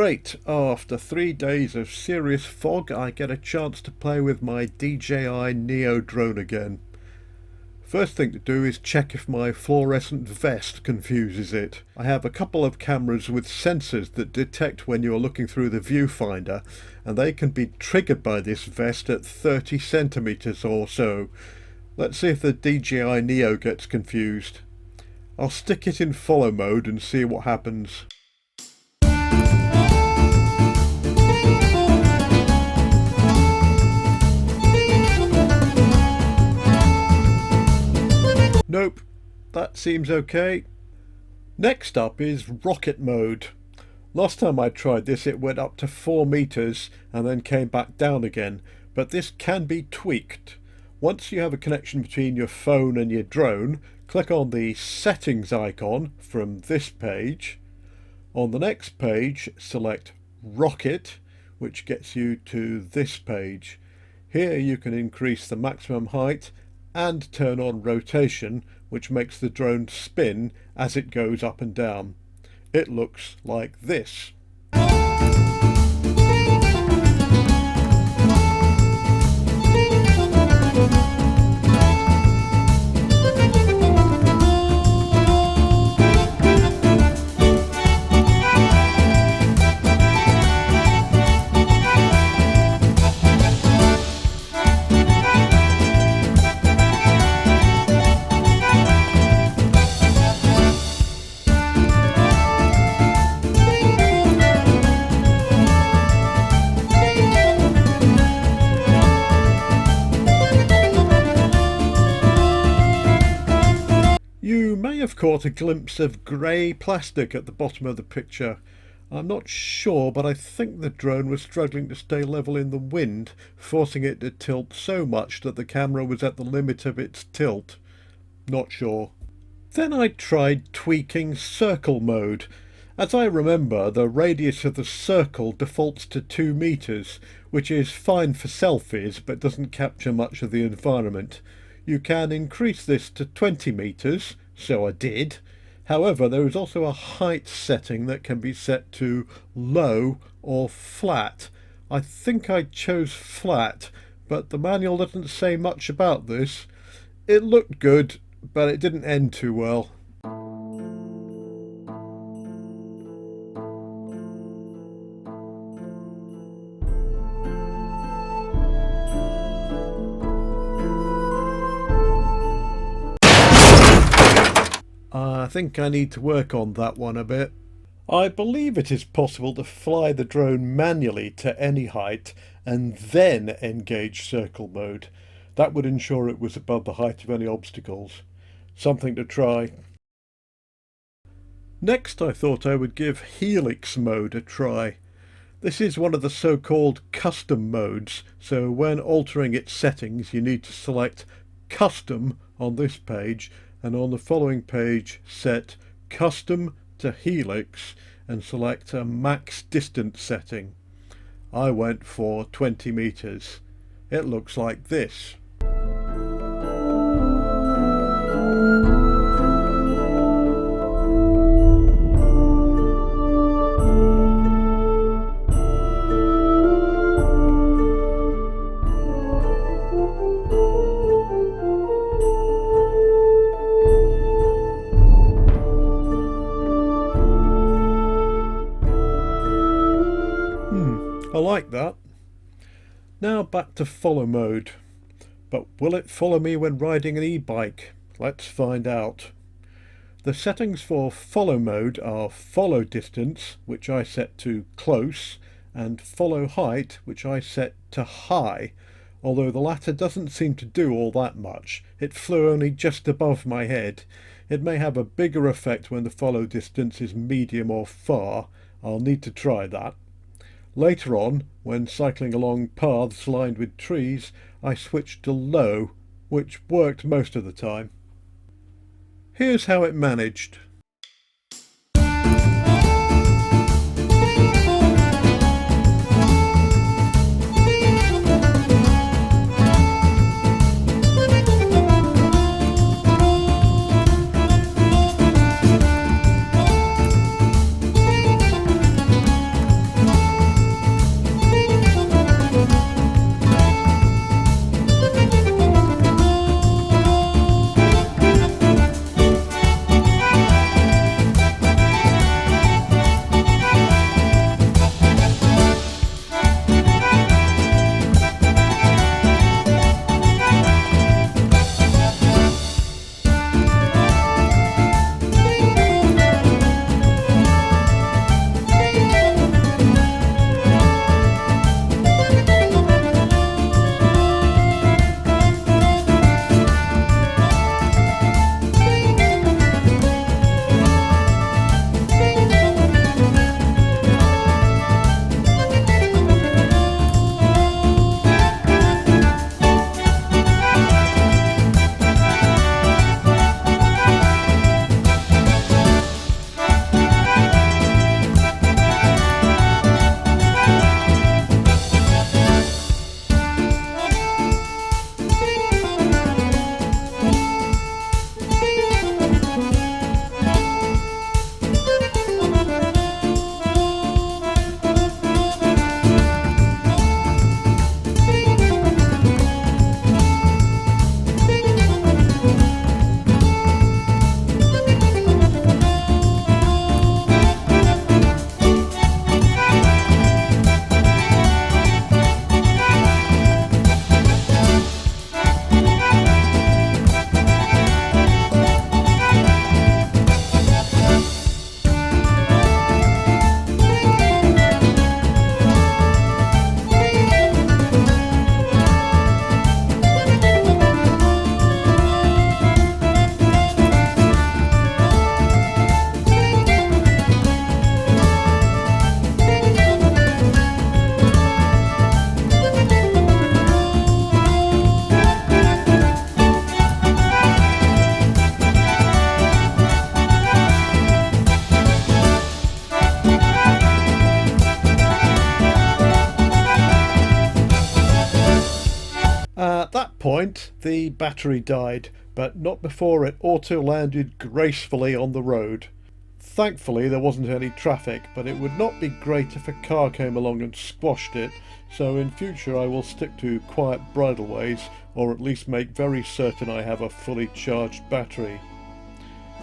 Great! After 3 days of serious fog, I get a chance to play with my DJI Neo drone again. First thing to do is check if my fluorescent vest confuses it. I have a couple of cameras with sensors that detect when you're looking through the viewfinder, and they can be triggered by this vest at 30 centimeters or so. Let's see if the DJI Neo gets confused. I'll stick it in follow mode and see what happens. Nope, that seems okay. Next up is rocket mode. Last time I tried this it went up to 4 meters and then came back down again, but this can be tweaked. Once you have a connection between your phone and your drone, click on the settings icon from this page. On the next page, select rocket, which gets you to this page. Here you can increase the maximum height and turn on rotation, which makes the drone spin as it goes up and down. It looks like this. You may have caught a glimpse of grey plastic at the bottom of the picture. I'm not sure, but I think the drone was struggling to stay level in the wind, forcing it to tilt so much that the camera was at the limit of its tilt. Not sure. Then I tried tweaking circle mode. As I remember, the radius of the circle defaults to 2 meters, which is fine for selfies but doesn't capture much of the environment. You can increase this to 20 meters, so I did. However, there is also a height setting that can be set to low or flat. I think I chose flat, but the manual doesn't say much about this. It looked good, but it didn't end too well. I think I need to work on that one a bit. I believe it is possible to fly the drone manually to any height and then engage circle mode. That would ensure it was above the height of any obstacles. Something to try. Next I thought I would give Helix mode a try. This is one of the so-called custom modes, so when altering its settings you need to select Custom on this page, and on the following page set Custom to Helix and select a max distance setting. I went for 20 meters. It looks like this. I like that. Now back to follow mode. But will it follow me when riding an e-bike? Let's find out. The settings for follow mode are follow distance, which I set to close, and follow height, which I set to high, although the latter doesn't seem to do all that much. It flew only just above my head. It may have a bigger effect when the follow distance is medium or far. I'll need to try that. Later on, when cycling along paths lined with trees, I switched to low, which worked most of the time. Here's how it managed. At that point the battery died, but not before it auto-landed gracefully on the road. Thankfully there wasn't any traffic, but it would not be great if a car came along and squashed it, so in future I will stick to quiet bridleways, or at least make very certain I have a fully charged battery.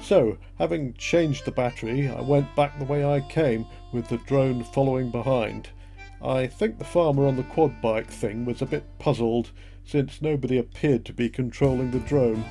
So, having changed the battery, I went back the way I came, with the drone following behind. I think the farmer on the quad bike thing was a bit puzzled, since nobody appeared to be controlling the drone.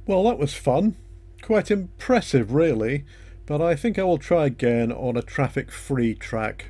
Well, that was fun. Quite impressive, really, but I think I will try again on a traffic-free track.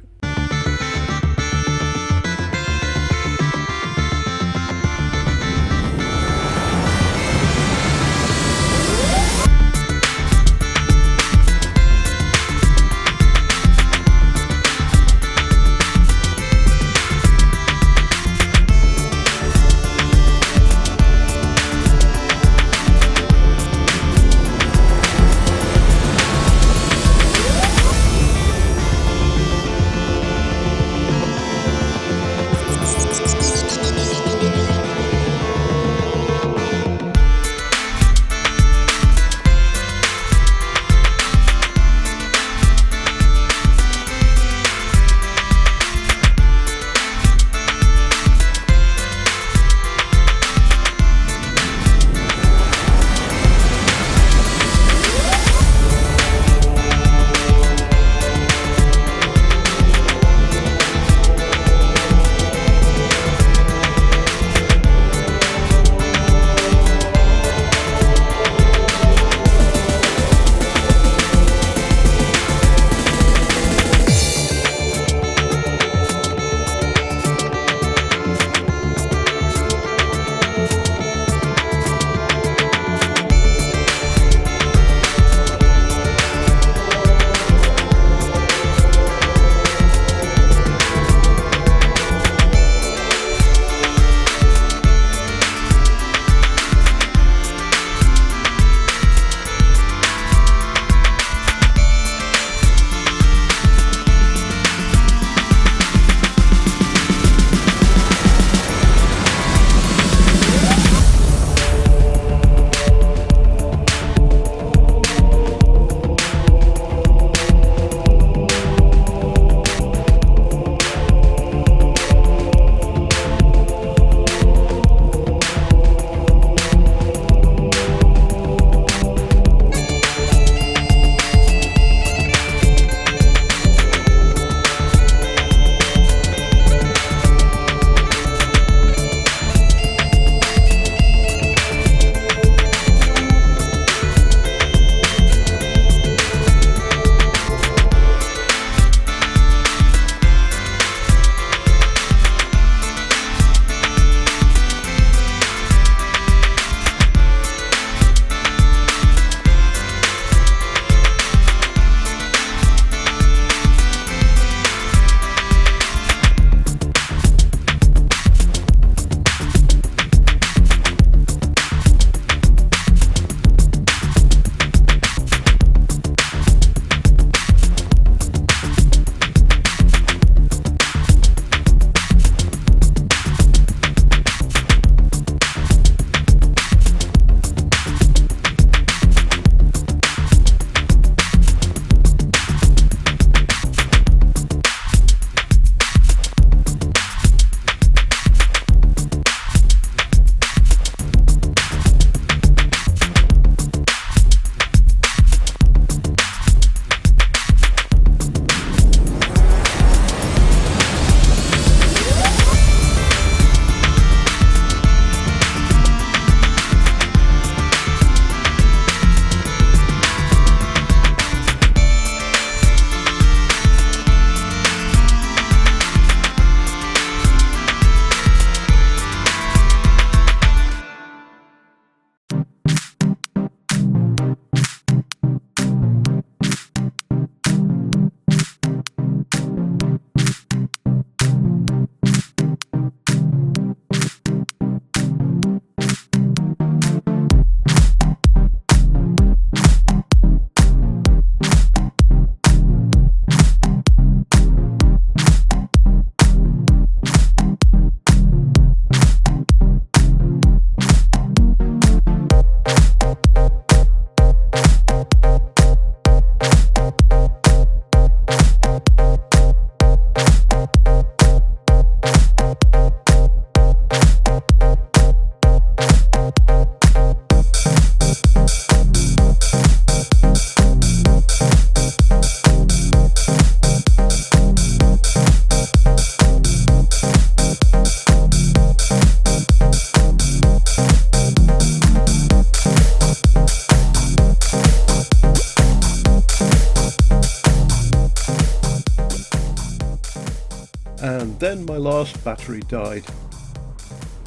then my last battery died.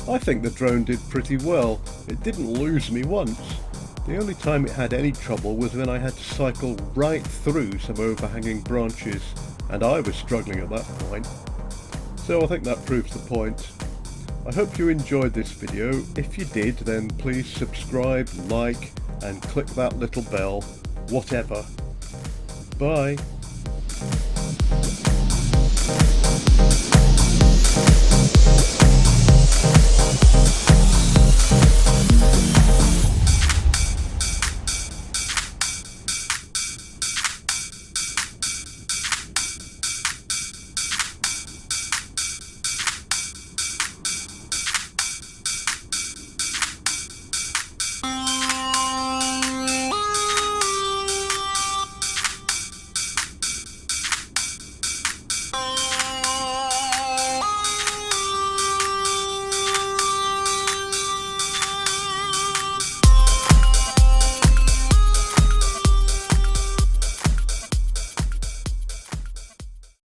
I think the drone did pretty well. It didn't lose me once. The only time it had any trouble was when I had to cycle right through some overhanging branches, and I was struggling at that point. So I think that proves the point. I hope you enjoyed this video. If you did, then please subscribe, like, and click that little bell, whatever. Bye.